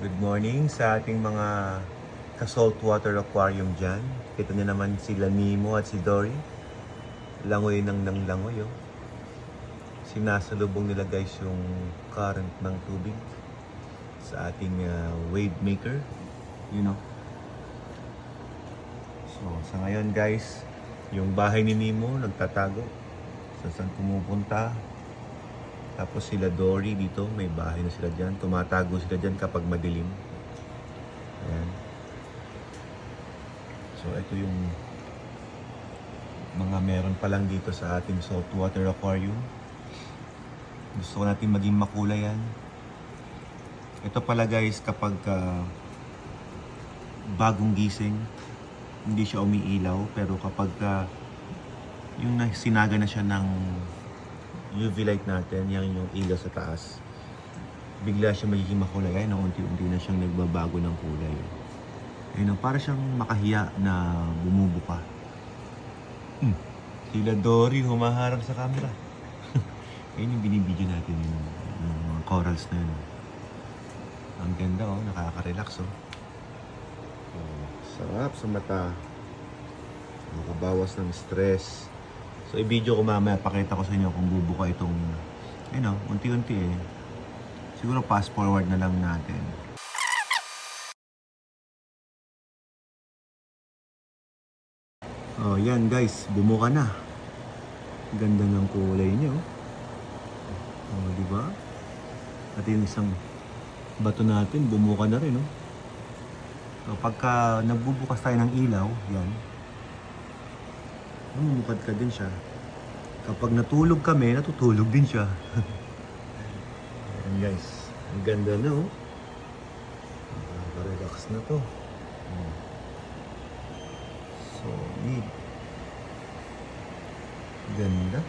Good morning sa ating mga ka-saltwater aquarium dyan. Kita niyo naman sila Nemo at si Dory. Langoy ng langoy. Oh. Sinasalubong nila guys yung current ng tubig sa ating wave maker. You know. So sa ngayon guys, yung bahay ni Nemo nagtatago. Saan pumupunta. Tapos sila Dory dito, may bahay na sila dyan. Tumatago sila dyan kapag madilim. Ayan. So ito yung mga meron pa lang dito sa ating saltwater aquarium. Gusto ko natin maging makulay yan. Ito pala guys, kapag bagong gising, hindi siya umiilaw. Pero kapag yung sinaga na siya ng UV light natin, yan yung ilaw sa taas, bigla siya magiging makulay. Ayun, unti-unti na siyang nagbabago ng kulay. Ayun, para siyang makahiya na bumubuka. Sila Dory humaharap sa camera. Ayun yung binibidyo natin, yung mga corals na yun. Ang ganda, oh, nakaka-relax, oh. Sarap sa mata, makabawas ng stress. So i-video ko mamaya, pakita ko sa inyo kung bubuka itong, unti-unti eh. Siguro fast forward na lang natin. Oh, yan guys, bumuka na. Ganda ng kulay niya, oh. Oh, di ba? At yung isang bato natin, bumuka na rin, oh. So pagka nagbubukas tayo ng ilaw, yan. Mamumukad din siya. Kapag natulog kami, natutulog din siya. Ayan guys, ang ganda na, oh. Nakaka-relax na to. So, ganda.